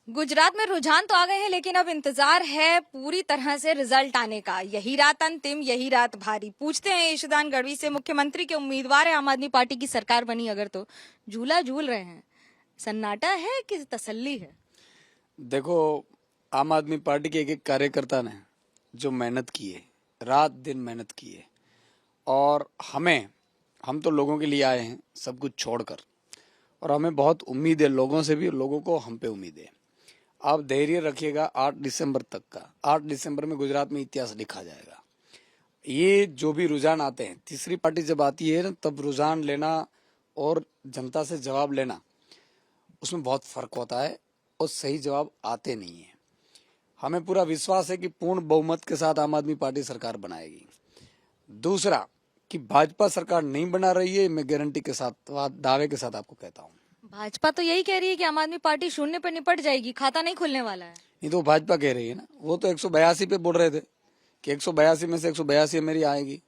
गुजरात में रुझान तो आ गए हैं, लेकिन अब इंतजार है पूरी तरह से रिजल्ट आने का। यही रात अंतिम, यही रात भारी। पूछते हैं ईशदान गढ़वी से, मुख्यमंत्री के उम्मीदवार है, आम आदमी पार्टी की सरकार बनी अगर तो झूला झूल रहे हैं। सन्नाटा है कि तसल्ली है? देखो, आम आदमी पार्टी के एक एक कार्यकर्ता ने जो मेहनत की है, रात दिन मेहनत की है, और हम तो लोगों के लिए आए हैं सब कुछ छोड़कर, और हमें बहुत उम्मीद है लोगों से भी, लोगों को हम पे उम्मीद है। आप धैर्य रखिएगा 8 दिसंबर तक का। 8 दिसंबर में गुजरात में इतिहास लिखा जाएगा। ये जो भी रुझान आते हैं, तीसरी पार्टी जब आती है ना, तब रुझान लेना और जनता से जवाब लेना, उसमें बहुत फर्क होता है और सही जवाब आते नहीं है। हमें पूरा विश्वास है कि पूर्ण बहुमत के साथ आम आदमी पार्टी सरकार बनाएगी। दूसरा कि भाजपा सरकार नहीं बना रही है, मैं गारंटी के साथ, दावे के साथ आपको कहता हूँ। भाजपा तो यही कह रही है कि आम आदमी पार्टी शून्य पे निपट जाएगी, खाता नहीं खुलने वाला है। ये तो भाजपा कह रही है ना, वो तो 182 पे बोल रहे थे कि 182 में से 182 मेरी आएगी।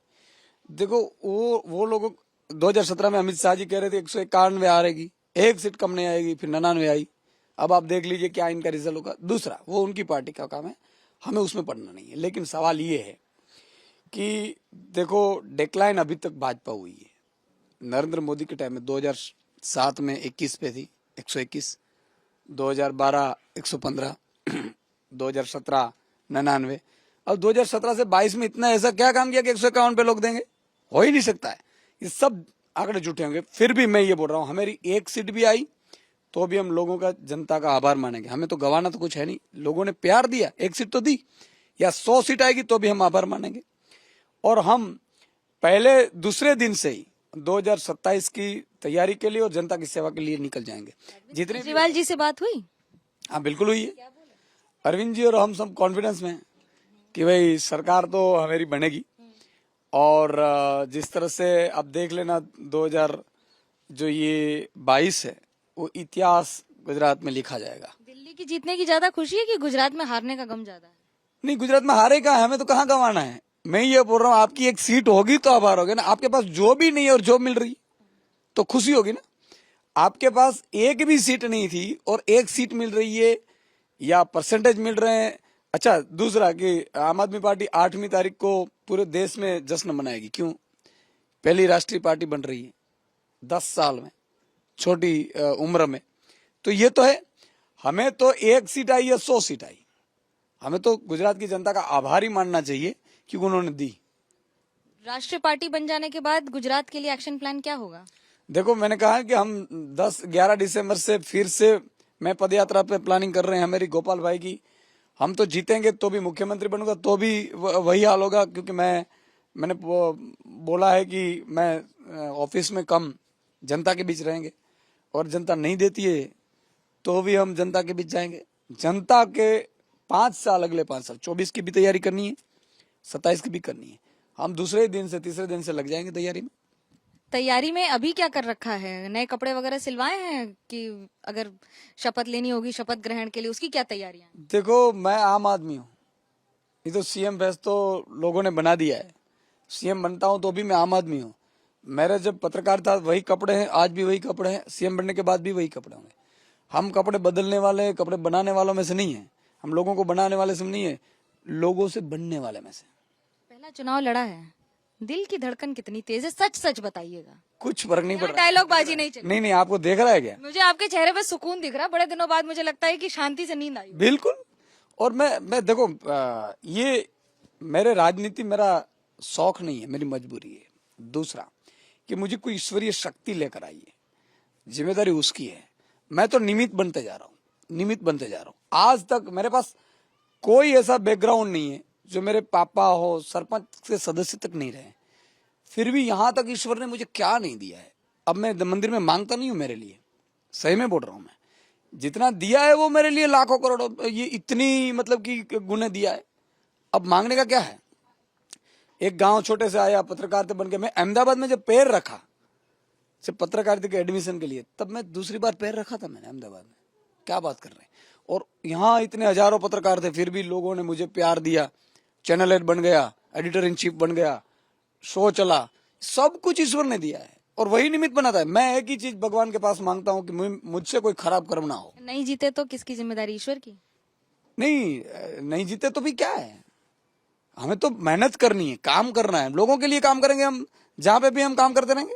देखो, वो लोग 2017 में अमित शाह जी कह रहे थे 191 आ रहेगी, एक सीट कम नहीं आएगी, फिर 99 आई। अब आप देख लीजिए क्या इनका रिजल्ट होगा। दूसरा, वो उनकी पार्टी का काम है, हमें उसमें पढ़ना नहीं है। लेकिन सवाल ये है कि देखो, डिक्लाइन अभी तक भाजपा हुई है। नरेंद्र मोदी के टाइम में 2007 में 21 पे थी, 121, 2012 115, 2017 99। अब 2017 से 22 में इतना ऐसा क्या काम किया कि 151 पे लोग देंगे? हो ही नहीं सकता है। ये सब आंकड़े झूठे होंगे। फिर भी मैं ये बोल रहा हूँ, हमारी एक सीट भी आई तो भी हम लोगों का, जनता का आभार मानेंगे। हमें तो गवाना तो कुछ है नहीं, लोगों ने प्यार दिया, एक सीट तो दी, या 100 सीट आएगी तो भी हम आभार मानेंगे। और हम पहले दूसरे दिन से ही 2027 की तैयारी के लिए और जनता की सेवा के लिए निकल जाएंगे। जितने केजरीवाल जी से बात हुई? हाँ, बिल्कुल हुई है। अरविंद जी और हम सब कॉन्फिडेंस में हैं कि भाई सरकार तो हमारी बनेगी। और जिस तरह से अब देख लेना, 2022 है, वो इतिहास गुजरात में लिखा जाएगा। दिल्ली की जीतने की ज्यादा खुशी है कि गुजरात में हारने का गम ज्यादा है? नहीं, गुजरात में हारे का है, हमें तो कहाँ गंवाना है। मैं ये बोल रहा हूँ, आपकी एक सीट होगी तो आभार होगे ना। आपके पास जो भी नहीं है और जो मिल रही तो खुशी होगी ना। आपके पास एक भी सीट नहीं थी और एक सीट मिल रही है, या परसेंटेज मिल रहे हैं। अच्छा, दूसरा कि आम आदमी पार्टी 8वीं तारीख को पूरे देश में जश्न मनाएगी। क्यों? पहली राष्ट्रीय पार्टी बन रही है 10 साल में, छोटी उम्र में। तो ये तो है, हमें तो एक सीट आई या 100 सीट आई, हमें तो गुजरात की जनता का आभारी मानना चाहिए कि उन्होंने दी। राष्ट्रीय पार्टी बन जाने के बाद गुजरात के लिए एक्शन प्लान क्या होगा? देखो, मैंने कहा है कि हम 10-11 दिसंबर से फिर से मैं पदयात्रा पे प्लानिंग कर रहे हैं मेरी गोपाल भाई की। हम तो जीतेंगे तो भी, मुख्यमंत्री बनूंगा तो भी वही हाल होगा, क्योंकि मैंने बोला है कि मैं ऑफिस में कम, जनता के बीच रहेंगे। और जनता नहीं देती है तो भी हम जनता के बीच जाएंगे। जनता के 5 साल, अगले 5 साल, 24 की भी तैयारी करनी है, 27 की भी करनी है। हम दूसरे दिन से, तीसरे दिन से लग जाएंगे तैयारी में। तैयारी में अभी क्या कर रखा है? नए कपड़े वगैरह सिलवाए हैं कि अगर शपथ लेनी होगी शपथ ग्रहण के लिए, उसकी क्या तैयारियां हैं? देखो, मैं आम आदमी हूँ, ये तो सीएम फेस तो लोगों ने बना दिया है। सीएम बनता हूँ तो भी मैं आम आदमी हूँ। मेरे जब पत्रकार था वही कपड़े हैं, आज भी वही कपड़े हैं, सीएम बनने के बाद भी वही कपड़े होंगे। हम कपड़े बदलने वाले, कपड़े बनाने वालों में से नहीं है। हम लोगों को बनाने वाले से नहीं है, लोगों से बनने वाले में से। पहला चुनाव लड़ा है, दिल की धड़कन कितनी तेज है? सच सच बताइएगा। कुछ फर्क नहीं पड़ रहा। डायलॉग बाजी नहीं चली। नहीं, आपको देख रहा है क्या? मुझे आपके चेहरे पे सुकून दिख रहा है। बड़े दिनों बाद मुझे लगता है कि शांति से नींद आई। बिल्कुल। और मैं देखो, ये मेरे राजनीति मेरा शौक नहीं है, मेरी मजबूरी है। दूसरा कि मुझे कोई ईश्वरीय शक्ति लेकर आई है, जिम्मेदारी उसकी है। मैं तो निमित्त बनते जा रहा हूँ, निमित्त बनते जा रहा हूँ। आज तक मेरे पास कोई ऐसा बैकग्राउंड नहीं है जो मेरे पापा हो सरपंच के सदस्य तक नहीं रहे, फिर भी यहाँ तक ईश्वर ने मुझे क्या नहीं दिया है। अब मैं मंदिर में मांगता नहीं हूँ मेरे लिए, सही में बोल रहा हूँ। मैं जितना दिया है वो मेरे लिए लाखों करोड़ों, ये इतनी मतलब कि गुने दिया है। अब मांगने का क्या है? एक गांव छोटे से आया, पत्रकारिता बन के मैं अहमदाबाद में जब पैर रखा सिर्फ पत्रकारिता के एडमिशन के लिए, तब मैं दूसरी बार पैर रखा था मैंने अहमदाबाद में। क्या बात कर रहे हैं? और यहाँ इतने हजारों पत्रकार थे, फिर भी लोगों ने मुझे प्यार दिया। चैनल हेड बन गया, एडिटर इन चीफ बन गया, शो चला, सब कुछ ईश्वर ने दिया है। और वही निमित्त बनाता है। मैं एक ही चीज भगवान के पास मांगता हूँ कि मुझसे कोई खराब कर्म ना हो। नहीं जीते तो किसकी जिम्मेदारी? ईश्वर की? नहीं जीते तो भी क्या है, हमें तो मेहनत करनी है, काम करना है, लोगों के लिए काम करेंगे हम, जहां पे भी हम काम करते रहेंगे।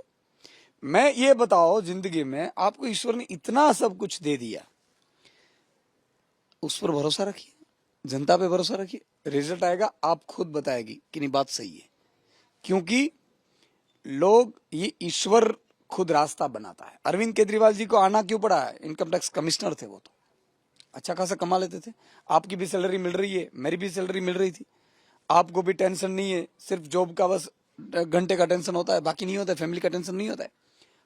मैं ये बताओ, जिंदगी में आपको ईश्वर ने इतना सब कुछ दे दिया, उस पर भरोसा रखिए, जनता पे भरोसा रखिए, रिजल्ट आएगा, आप खुद बताएगी कि नहीं बात सही है। क्योंकि लोग, ये ईश्वर खुद रास्ता बनाता है। अरविंद केजरीवाल जी को आना क्यों पड़ा है? इनकम टैक्स कमिश्नर थे, वो तो अच्छा खासा कमा लेते थे। आपकी भी सैलरी मिल रही है, मेरी भी सैलरी मिल रही थी, आपको भी टेंशन नहीं है, सिर्फ जॉब का बस घंटे का टेंशन होता है, बाकी नहीं होता है, फैमिली का टेंशन नहीं होता है।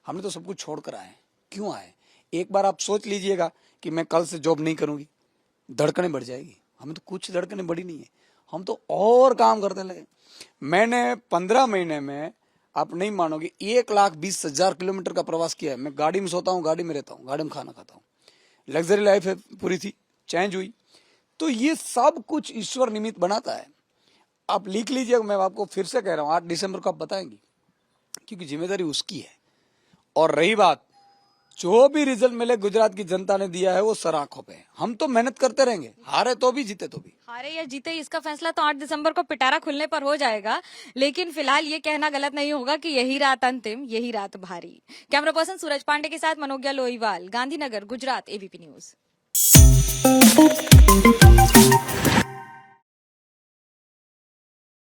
हमने तो सब कुछ छोड़ कर आए। क्यों आए? एक बार आप सोच लीजिएगा कि मैं कल से जॉब नहीं करूंगी, धड़कने बढ़ जाएगी। हमें तो कुछ धड़कने बढ़ी नहीं है, हम तो और काम करते लगे। मैंने 15 महीने में, आप नहीं मानोगे, 1,20,000 किलोमीटर का प्रवास किया है। मैं गाड़ी में सोता हूँ, गाड़ी में रहता हूँ, गाड़ी में खाना खाता हूँ, लग्जरी लाइफ है, पूरी थी, चेंज हुई। तो ये सब कुछ ईश्वर निमित्त बनाता है। आप लिख लीजिए, मैं आपको फिर से कह रहा हूँ, 8 दिसंबर को आप बताएंगी, क्योंकि जिम्मेदारी उसकी है। और रही बात, जो भी रिजल्ट मिले गुजरात की जनता ने दिया है वो सर आंखों पे है। हम तो मेहनत करते रहेंगे, हारे तो भी जीते तो भी। हारे या जीते इसका फैसला तो 8 दिसंबर को पिटारा खुलने पर हो जाएगा, लेकिन फिलहाल ये कहना गलत नहीं होगा कि यही रात अंतिम, यही रात भारी। कैमरा पर्सन सूरज पांडे के साथ मनोज्ञा लोईवाल, गांधीनगर, गुजरात, एबीपी न्यूज।